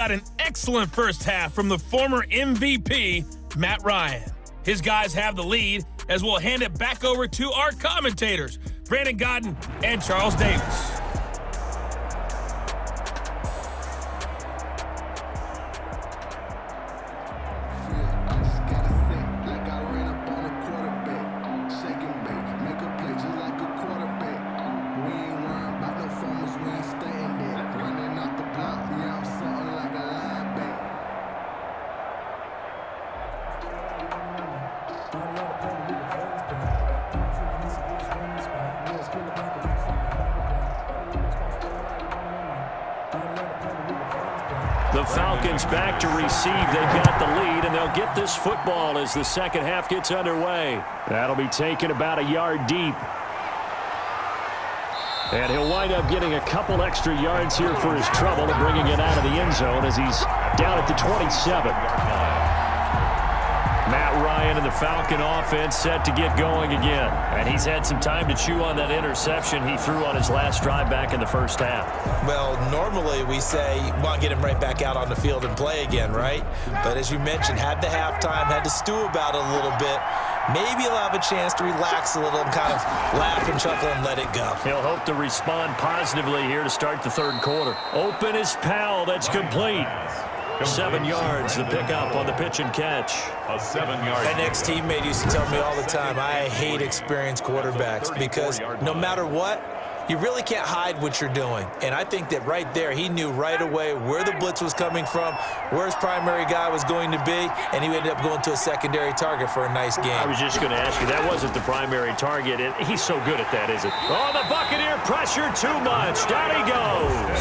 Got an excellent first half from the former MVP, Matt Ryan. His guys have the lead as we'll hand it back over to our commentators, Brandon Godden and Charles Davis. The Falcons back to receive. They've got the lead, and they'll get this football as the second half gets underway. That'll be taken about a yard deep. And he'll wind up getting a couple extra yards here for his trouble and bringing it out of the end zone as he's down at the 27. Matt Ryan and the Falcon offense set to get going again. And he's had some time to chew on that interception he threw on his last drive back in the first half. Well, normally we say, well, get him right back out on the field and play again, right? But as you mentioned, had the halftime, had to stew about it a little bit. Maybe he'll have a chance to relax a little and kind of laugh and chuckle and let it go. He'll hope to respond positively here to start the third quarter. Open is Powell. That's complete. 7 yards, the pickup on the pitch and catch. A 7-yard. My next teammate used to tell me all the time, I hate experienced quarterbacks because no matter what, you really can't hide what you're doing. And I think that right there, he knew right away where the blitz was coming from, where his primary guy was going to be, and he ended up going to a secondary target for a nice game. I was just going to ask you, that wasn't the primary target. And he's so good at that, isn't it? Oh, the Buccaneer pressure too much. Down he goes.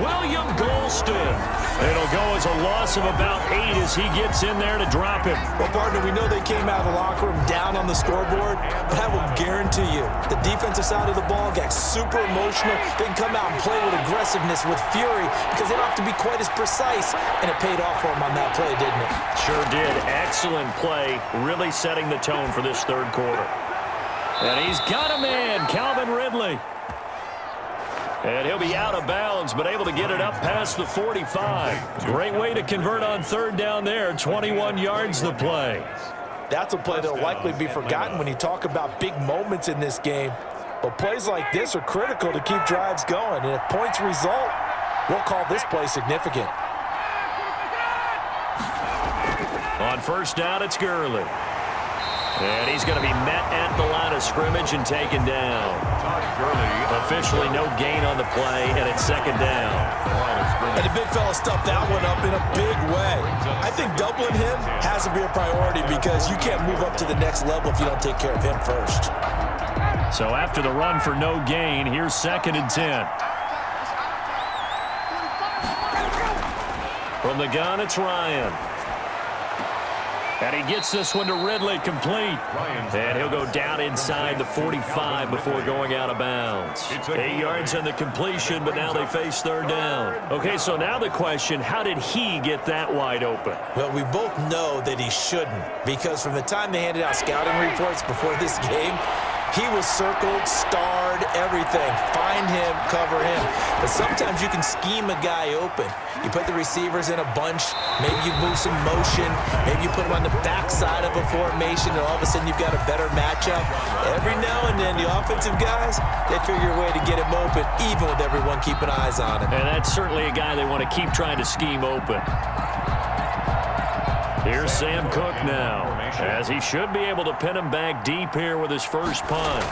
William Golston. It'll go as a loss of about 8 as he gets in there to drop him. Well, partner, we know they came out of the locker room down on the scoreboard, but I will guarantee you the defensive side of the ball got super emotional. They can come out and play with aggressiveness, with fury, because they don't have to be quite as precise, and it paid off for them on that play, didn't it? Sure did. Excellent play, really setting the tone for this third quarter. And he's got a man, Calvin Ridley. And he'll be out of bounds, but able to get it up past the 45. Great way to convert on third down there. 21 yards the play. That's a play that will likely be forgotten when you talk about big moments in this game. But plays like this are critical to keep drives going. And if points result, we'll call this play significant. On first down, it's Gurley. And he's going to be met at the line of scrimmage and taken down. Officially no gain on the play, and it's second down. And the big fella stuffed that one up in a big way. I think doubling him has to be a priority because you can't move up to the next level if you don't take care of him first. So after the run for no gain, here's 2nd and 10. From the gun, it's Ryan. And he gets this one to Ridley, complete. And he'll go down inside the 45 before going out of bounds. 8 yards on the completion, but now they face third down. Okay, so now the question, how did he get that wide open? Well, we both know that he shouldn't, because from the time they handed out scouting reports before this game, he was circled, starred, everything. Find him, cover him. But sometimes you can scheme a guy open. You put the receivers in a bunch. Maybe you move some motion. Maybe you put them on the backside of a formation, and all of a sudden you've got a better matchup. Every now and then, the offensive guys, they figure a way to get him open, even with everyone keeping eyes on him. And that's certainly a guy they want to keep trying to scheme open. Here's Sam Cook now, as he should be able to pin him back deep here with his first punt.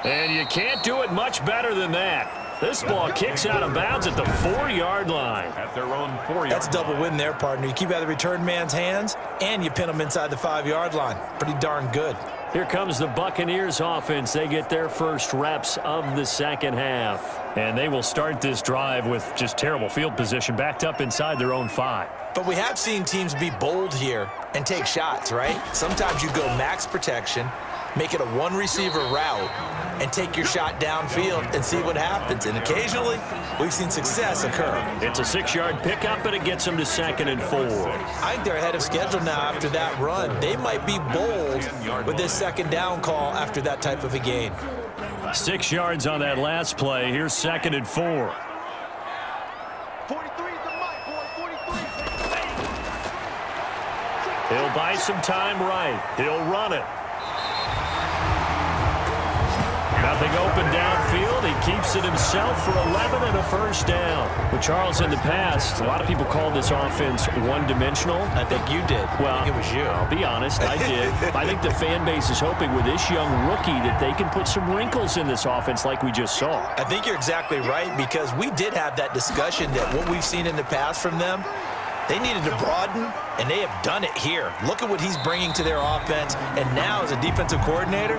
And you can't do it much better than that. This ball kicks out of bounds at the 4-yard line. At their own 4-yard. That's a double win there, partner. You keep out of the return man's hands, and you pin them inside the 5-yard line. Pretty darn good. Here comes the Buccaneers offense. They get their first reps of the second half. And they will start this drive with just terrible field position, backed up inside their own 5. But we have seen teams be bold here and take shots, right? Sometimes you go max protection, make it a one-receiver route, and take your shot downfield and see what happens. And occasionally, we've seen success occur. It's a 6-yard pickup, and it gets them to 2nd and 4. I think they're ahead of schedule now after that run. They might be bold with this second down call after that type of a gain. 6 yards on that last play. Here's 2nd and 4. 43 is the mic, boy. 43. He'll buy some time right. He'll run it. Nothing open downfield. He keeps it himself for 11 and a first down. Well, Charles, in the past, a lot of people called this offense one-dimensional. I think you did. Well, I think it was you. I'll be honest, I did. I think the fan base is hoping with this young rookie that they can put some wrinkles in this offense like we just saw. I think you're exactly right, because we did have that discussion that what we've seen in the past from them, they needed to broaden, and they have done it here. Look at what he's bringing to their offense, and now as a defensive coordinator,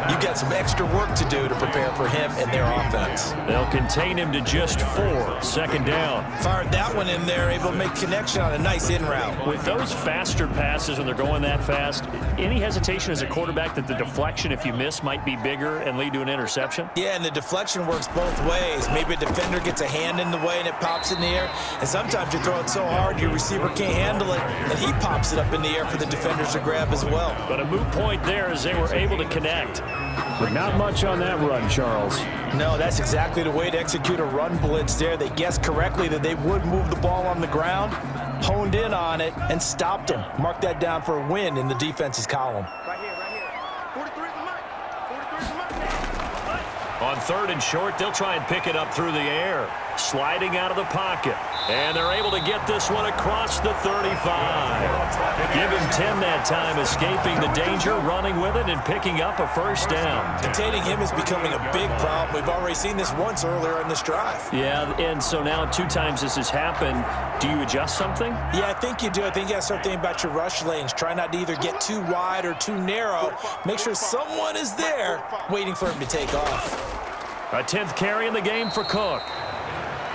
you've got some extra work to do to prepare for him and their offense. They'll contain him to just 4. 2nd down. Fired that one in there, able to make connection on a nice in route. With those faster passes when they're going that fast, any hesitation as a quarterback that the deflection, if you miss, might be bigger and lead to an interception? Yeah, and the deflection works both ways. Maybe a defender gets a hand in the way and it pops in the air, and sometimes you throw it so hard your receiver can't handle it, and he pops it up in the air for the defenders to grab as well. But a moot point there as they were able to connect. But not much on that run, Charles. No, that's exactly the way to execute a run blitz there. They guessed correctly that they would move the ball on the ground, honed in on it, and stopped them. Mark that down for a win in the defense's column. Right here. 43 is the mic. 43 is the mic. On 3rd and short, they'll try and pick it up through the air. Sliding out of the pocket. And they're able to get this one across the 35. Give him 10 that time, escaping the danger, running with it, and picking up a first down. Containing him is becoming a big problem. We've already seen this once earlier in this drive. Yeah, and so now 2 times this has happened. Do you adjust something? Yeah, I think you do. I think you got to start thinking about your rush lanes. Try not to either get too wide or too narrow. Make sure someone is there waiting for him to take off. A 10th carry in the game for Cook.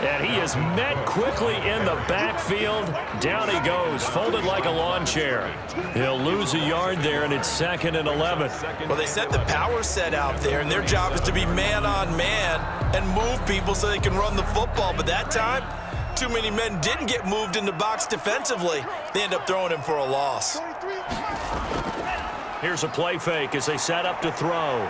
And he is met quickly in the backfield. Down he goes, folded like a lawn chair. He'll lose a yard there, and it's 2nd and 11. Well, they set the power set out there, and their job is to be man-on-man and move people so they can run the football. But that time, too many men didn't get moved in the box defensively. They end up throwing him for a loss. Here's a play fake as they set up to throw.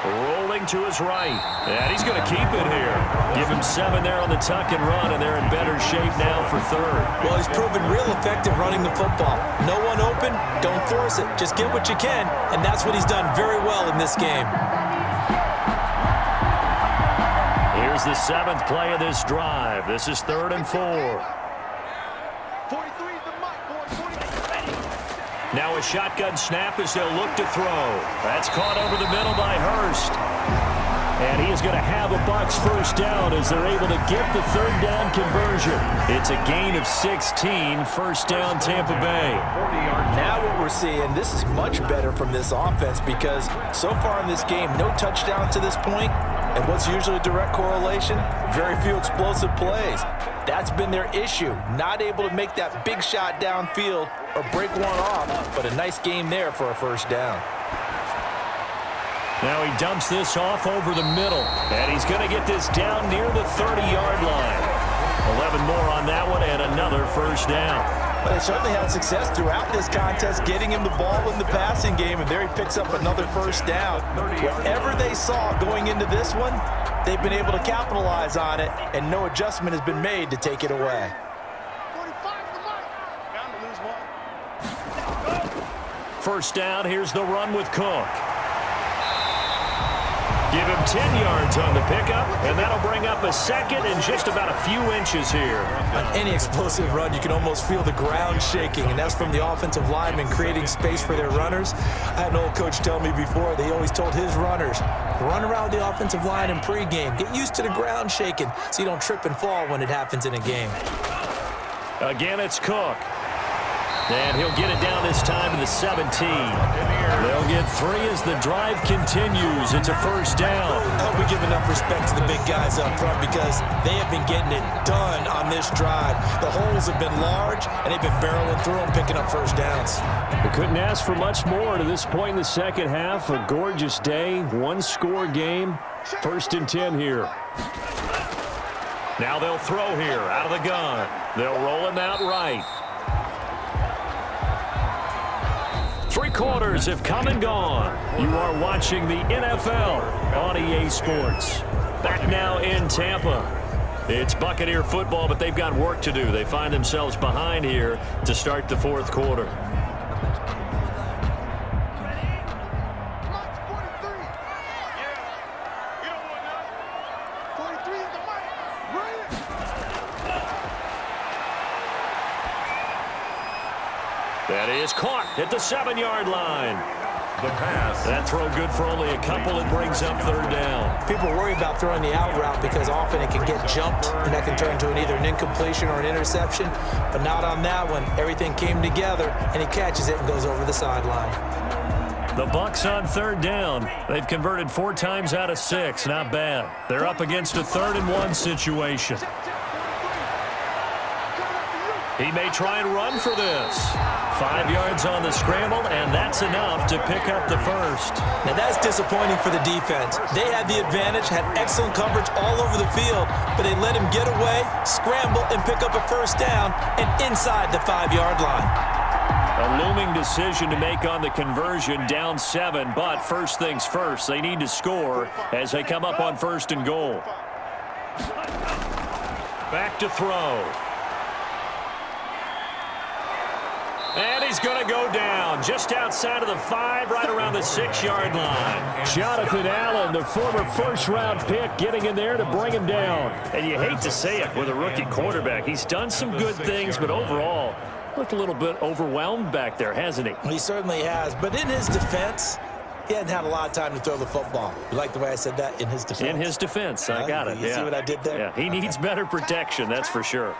Rolling to his right. And he's going to keep it here. Give him 7 there on the tuck and run, and they're in better shape now for 3rd. Well, he's proven real effective running the football. No one open, don't force it. Just get what you can, and that's what he's done very well in this game. Here's the 7th play of this drive. This is 3rd and 4. 43 is the mic, boy. 43. Now a shotgun snap as they'll look to throw. That's caught over the middle by Hurst. And he is going to have a Bucs first down as they're able to get the 3rd down conversion. It's a gain of 16, first down Tampa Bay. Now what we're seeing, this is much better from this offense, because so far in this game, no touchdowns to this point. And what's usually a direct correlation? Very few explosive plays. That's been their issue. Not able to make that big shot downfield or break one off, but a nice game there for a first down. Now he dumps this off over the middle, and he's going to get this down near the 30-yard line. 11 more on that one, and another first down. But they certainly had success throughout this contest, getting him the ball in the passing game, and there he picks up another first down. Whatever they saw going into this one, they've been able to capitalize on it, and no adjustment has been made to take it away. 45 is the mic. Bound to lose one. First down, here's the run with Cook. Give him 10 yards on the pickup, and that'll bring up a 2nd and just about a few inches here. On any explosive run, you can almost feel the ground shaking, and that's from the offensive linemen creating space for their runners. I had an old coach tell me before, they always told his runners, run around the offensive line in pregame. Get used to the ground shaking so you don't trip and fall when it happens in a game. Again, it's Cook. And he'll get it down this time to the 17. They'll get 3 as the drive continues. It's a first down. I hope we give enough respect to the big guys up front, because they have been getting it done on this drive. The holes have been large, and they've been barreling through them, picking up first downs. We couldn't ask for much more to this point in the second half. A gorgeous day, 1-score game. 1st and 10 here. Now they'll throw here out of the gun. They'll roll him out right. Three quarters have come and gone. You are watching the NFL on EA Sports. Back now in Tampa. It's Buccaneer football, but they've got work to do. They find themselves behind here to start the fourth quarter. That is caught at the 7-yard line. The pass. That throw good for only a couple. It brings up third down. People worry about throwing the out route because often it can get jumped, and that can turn into either an incompletion or an interception. But not on that one. Everything came together, and he catches it and goes over the sideline. The Bucs on third down. They've converted 4 times out of 6. Not bad. They're up against a 3rd-and-1 situation. He may try and run for this. 5 yards on the scramble, and that's enough to pick up the first. Now that's disappointing for the defense. They had the advantage, had excellent coverage all over the field, but they let him get away, scramble, and pick up a first down, and inside the 5-yard line. A looming decision to make on the conversion, down 7, but first things first, they need to score as they come up on 1st and goal. Back to throw. And he's going to go down just outside of the 5, right around the 6-yard line. Jonathan Allen, the former first-round pick, getting in there to bring him down. And you hate to say it with a rookie quarterback. He's done some good things, but overall, looked a little bit overwhelmed back there, hasn't he? He certainly has, but in his defense, he hadn't had a lot of time to throw the football. You like the way I said that? In his defense? In his defense, I got it. You see what I did there? Yeah, he needs better protection, that's for sure.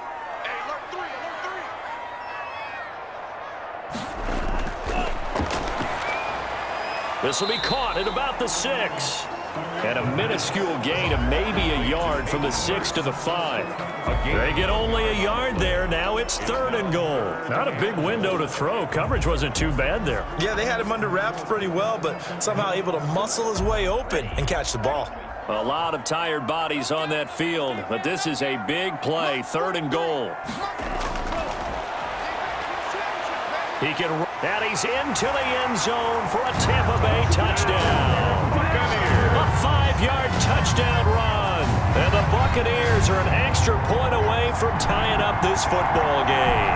This will be caught at about the 6. And a minuscule gain of maybe a yard from the 6 to the 5. They get only a yard there. Now it's 3rd and goal. Not a big window to throw. Coverage wasn't too bad there. Yeah, they had him under wraps pretty well, but somehow able to muscle his way open and catch the ball. A lot of tired bodies on that field, but this is a big play. 3rd and goal. He can run, and he's into the end zone for a Tampa Bay touchdown. A 5-yard touchdown run. And the Buccaneers are an extra point away from tying up this football game.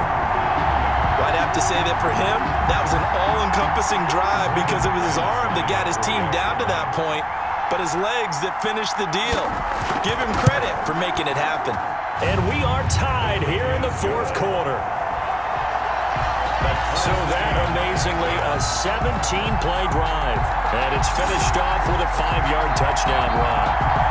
Well, I'd have to say that for him, that was an all-encompassing drive because it was his arm that got his team down to that point, but his legs that finished the deal. Give him credit for making it happen. And we are tied here in the 4th quarter. So that, amazingly, a 17-play drive. And it's finished off with a 5-yard touchdown run.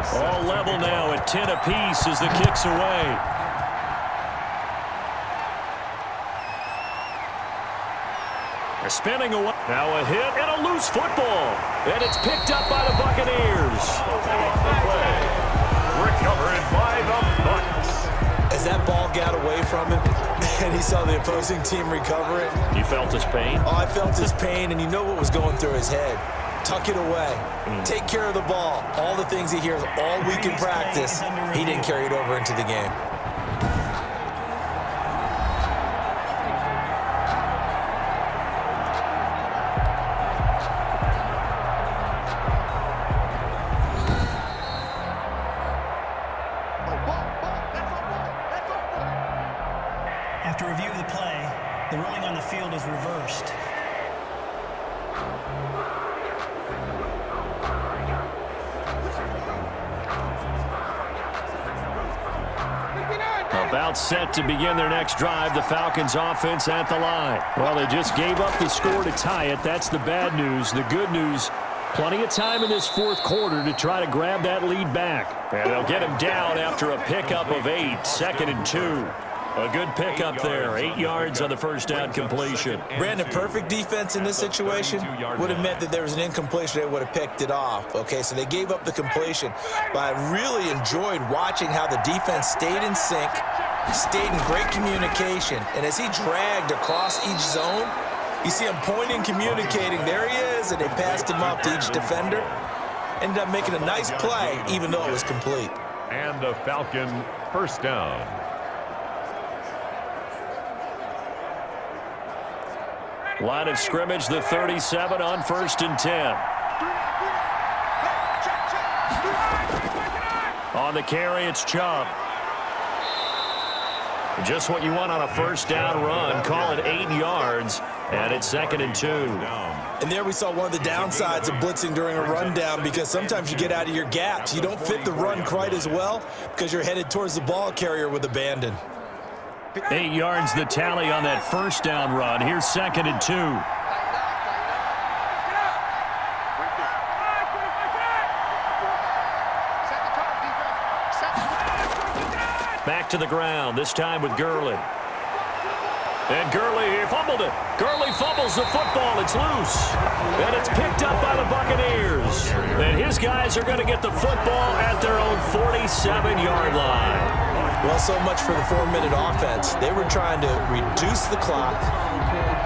All level now at 10 apiece as the kick's away. They're spinning away. Now a hit and a loose football. And it's picked up by the Buccaneers. Recovered by the Bucs. As that ball got away from him and he saw the opposing team recover it. You felt his pain? Oh, I felt his pain, and you know what was going through his head. Tuck it away. Take care of the ball. All the things he hears all week in practice, he didn't carry it over into the game. After review of the play, the ruling on the field is reversed. About set to begin their next drive, the Falcons offense at the line. Well, they just gave up the score to tie it. That's the bad news. The good news, plenty of time in this 4th quarter to try to grab that lead back. And they'll get him down after a pickup of 8, 2nd and 2. A good pickup there. 8 yards on the first down completion. Brandon, perfect defense in this situation would have meant that there was an incompletion. They would have picked it off. Okay, so they gave up the completion. But I really enjoyed watching how the defense stayed in sync, stayed in great communication. And as he dragged across each zone, you see him pointing, communicating. There he is, and they passed him up to each defender. Ended up making a nice play, even though it was complete. And a Falcon first down. Line of scrimmage, the 37 on 1st and 10. On the carry, it's Chubb. Just what you want on a first down run. Call it 8 yards, and it's 2nd and 2. And there we saw one of the downsides of blitzing during a rundown, because sometimes you get out of your gaps. You don't fit the run quite as well because you're headed towards the ball carrier with abandon. 8 yards the tally on that first down run. Here's 2nd and 2. Back to the ground, this time with Gurley. And Gurley, he fumbled it. Gurley fumbles the football. It's loose. And it's picked up by the Buccaneers. And his guys are going to get the football at their own 47-yard line. Well, so much for the 4-minute offense. They were trying to reduce the clock,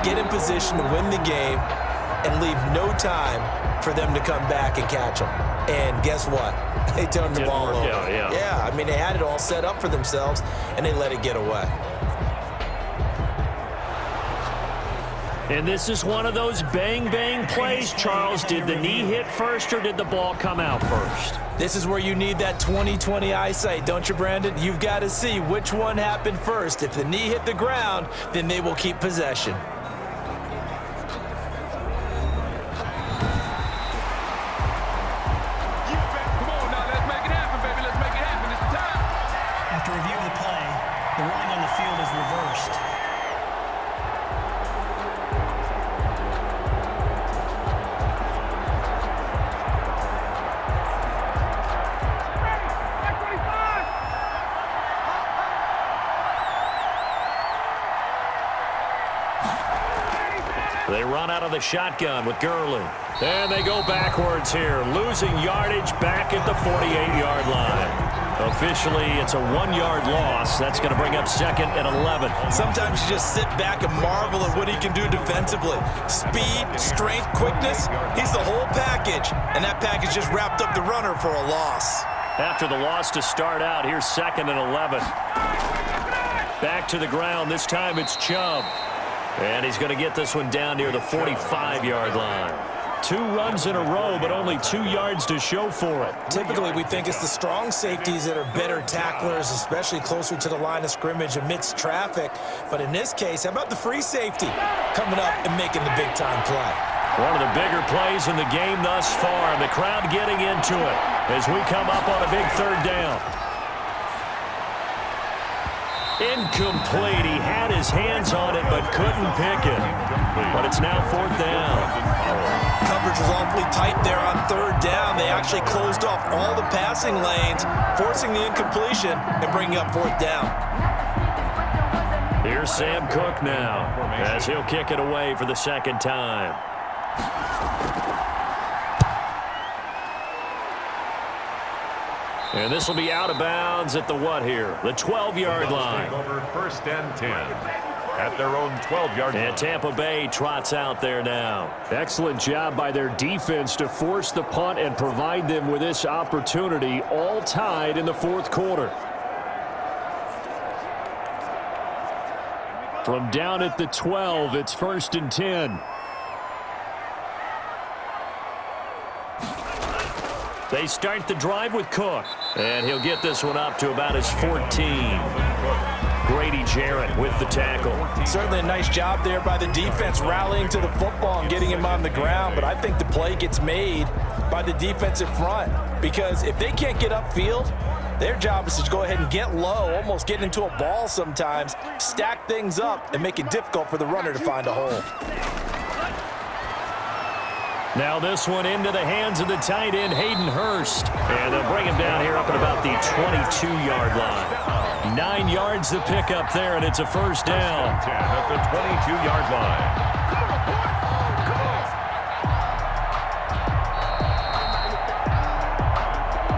get in position to win the game, and leave no time for them to come back and catch them. And guess what? They turned the ball over. Yeah, I mean, they had it all set up for themselves, and they let it get away. And this is one of those bang-bang plays, Charles. Did the knee hit first or did the ball come out first? This is where you need that 20/20 eyesight, don't you, Brandon? You've got to see which one happened first. If the knee hit the ground, then they will keep possession. After review of the play, the ruling on the field is reversed. They run out of the shotgun with Gurley. And they go backwards here, losing yardage back at the 48-yard line. Officially, it's a 1-yard loss. That's going to bring up 2nd and 11. Sometimes you just sit back and marvel at what he can do defensively. Speed, strength, quickness, he's the whole package. And that package just wrapped up the runner for a loss. After the loss to start out, here's 2nd and 11. Back to the ground. This time it's Chubb. And he's going to get this one down near the 45-yard line. 2 runs in a row, but only 2 yards to show for it. Typically, we think it's the strong safeties that are better tacklers, especially closer to the line of scrimmage amidst traffic. But in this case, how about the free safety coming up and making the big-time play? One of the bigger plays in the game thus far. The crowd getting into it as we come up on a big 3rd down. Incomplete. He had his hands on it but couldn't pick it. But it's now 4th down. Coverage was awfully tight there on 3rd down. They actually closed off all the passing lanes, forcing the incompletion and bringing up 4th down. Here's Sam Cook now as he'll kick it away for the 2nd time. And this will be out of bounds at the what here? The 12-yard line. Over 1st and 10 at their own 12-yard line. And Tampa Bay trots out there now. Excellent job by their defense to force the punt and provide them with this opportunity, all tied in the 4th quarter. From down at the 12, it's 1st and 10. They start the drive with Cook, and he'll get this one up to about his 14. Grady Jarrett with the tackle. Certainly a nice job there by the defense rallying to the football and getting him on the ground, but I think the play gets made by the defensive front, because if they can't get upfield, their job is to go ahead and get low, almost get into a ball sometimes, stack things up, and make it difficult for the runner to find a hole. Now this one into the hands of the tight end, Hayden Hurst. And they'll bring him down here up at about the 22-yard line. 9 yards to pick up there, and it's a first down. 10 at the 22-yard line.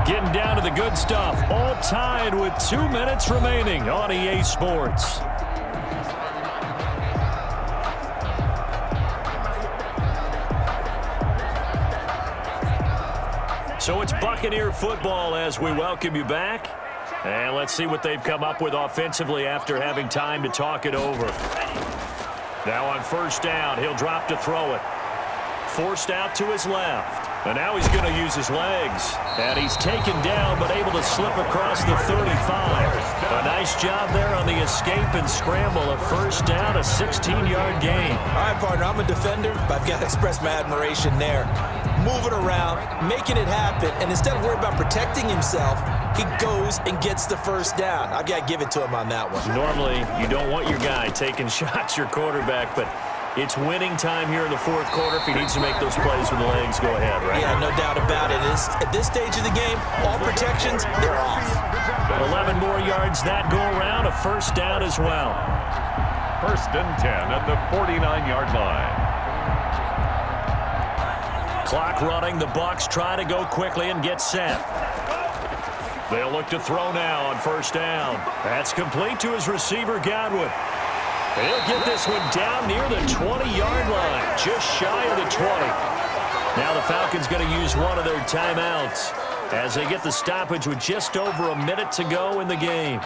Getting down to the good stuff. All tied with 2 minutes remaining on EA Sports. So it's Buccaneer football as we welcome you back. And let's see what they've come up with offensively after having time to talk it over. Now on first down, he'll drop to throw it. Forced out to his left. And now he's going to use his legs. And he's taken down but able to slip across the 35. A nice job there on the escape and scramble. A first down, a 16-yard gain. All right, partner, I'm a defender, but I've got to express my admiration there. Moving around, making it happen, and instead of worrying about protecting himself, he goes and gets the first down. I've got to give it to him on that one. Normally, you don't want your guy taking shots, your quarterback, but it's winning time here in the fourth quarter. If he needs to make those plays with the legs, go ahead, right? Yeah, no doubt about it. At this stage of the game, all protections, they're off. 11 more yards that go around, a first down as well. First and 10 at the 49-yard line. Clock running. The Bucs try to go quickly and get set. They'll look to throw now on first down. That's complete to his receiver, Godwin. He'll get this one down near the 20-yard line, just shy of the 20. Now the Falcons going to use one of their timeouts as they get the stoppage with just over a minute to go in the game.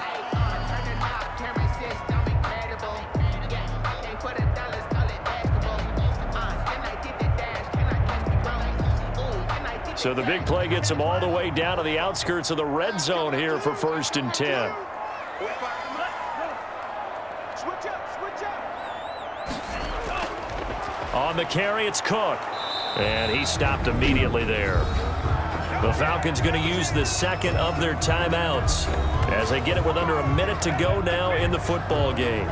So the big play gets them all the way down to the outskirts of the red zone here for first and 10. On the carry, it's Cook. And he stopped immediately there. The Falcons going to use the second of their timeouts as they get it with under a minute to go now in the football game.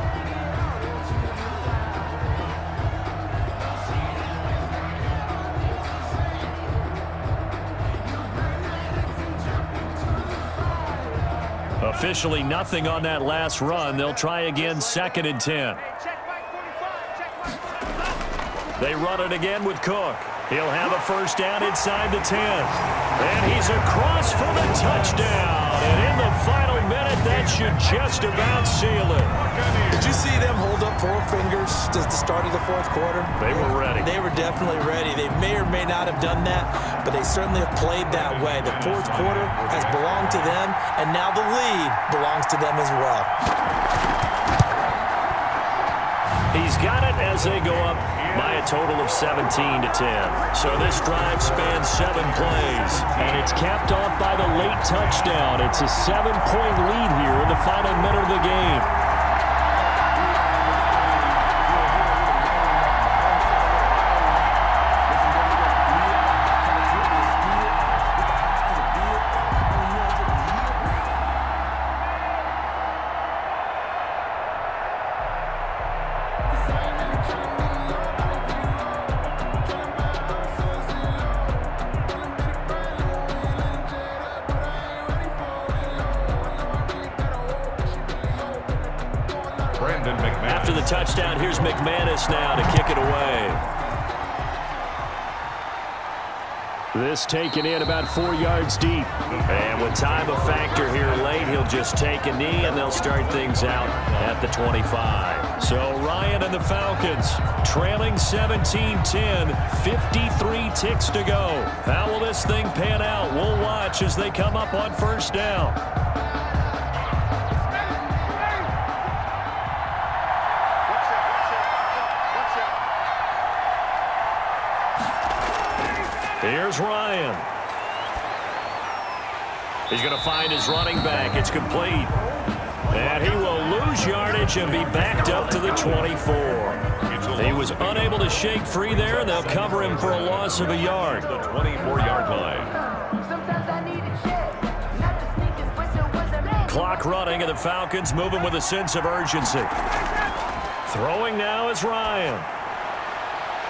Officially nothing on that last run. They'll try again, second and 10. They run it again with Cook. He'll have a first down inside the 10. And he's across for the touchdown. And in the final minute, that should just about seal it. Did you see them hold up 4 fingers at the start of the fourth quarter? They were ready. They were definitely ready. They may or may not have done that, but they certainly have played that way. The fourth quarter has belonged to them, and now the lead belongs to them as well. He's got it as they go up by a total of 17 to 10. So this drive spans 7 plays, and it's capped off by the late touchdown. It's a 7-point lead here in the final minute of the game. After the touchdown, here's McManus now to kick it away. This taken in about 4 yards deep. And with time a factor here late, he'll just take a knee and they'll start things out at the 25. So Ryan and the Falcons trailing 17-10, 53 ticks to go. How will this thing pan out? We'll watch as they come up on first down. Here's Ryan. He's going to find his running back. It's complete. And he will lose yardage and be backed up to the 24. He was unable to shake free there, and they'll cover him for a loss of a yard. The 24-yard line. Clock running, and the Falcons moving with a sense of urgency. Throwing now is Ryan.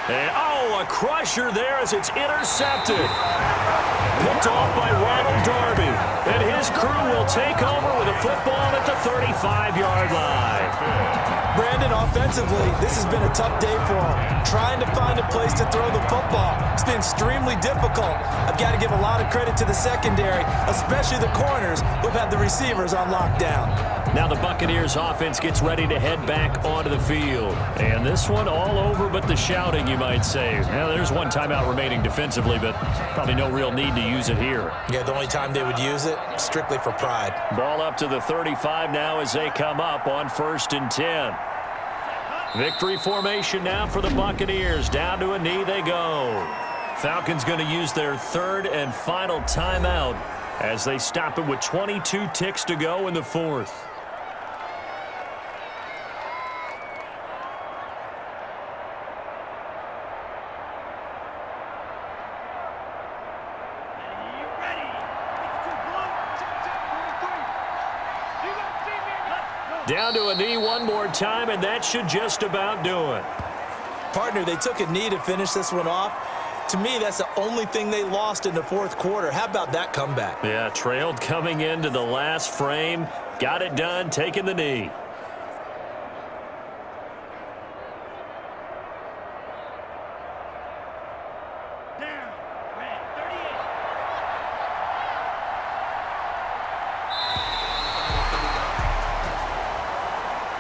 And, a crusher there as it's intercepted. Picked off by Ronald Darby. And his crew will take over with a football at the 35-yard line. Brandon, offensively, this has been a tough day for him. Trying to find a place to throw the football. It's been extremely difficult. I've got to give a lot of credit to the secondary, especially the corners who've had the receivers on lockdown. Now the Buccaneers offense gets ready to head back onto the field. And this one all over but the shouting, you might say. Now there's one timeout remaining defensively, but probably no real need to use it here. Yeah, the only time they would use it, strictly for pride. Ball up to the 35 now as they come up on 1st and 10. Victory formation now for the Buccaneers. Down to a knee they go. Falcons going to use their 3rd and final timeout as they stop it with 22 ticks to go in the 4th. Down to a knee one more time, and that should just about do it. Partner, they took a knee to finish this one off. To me, that's the only thing they lost in the 4th quarter. How about that comeback? Yeah, trailed coming into the last frame. Got it done, taking the knee.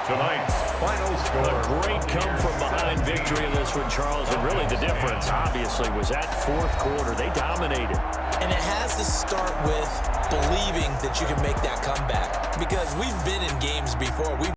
Tonight's final score. A great come-from-behind victory in this one, Charles. And really the difference, obviously, was that 4th quarter. They dominated. And it has to start with believing that you can make that comeback. Because we've been in games before. We've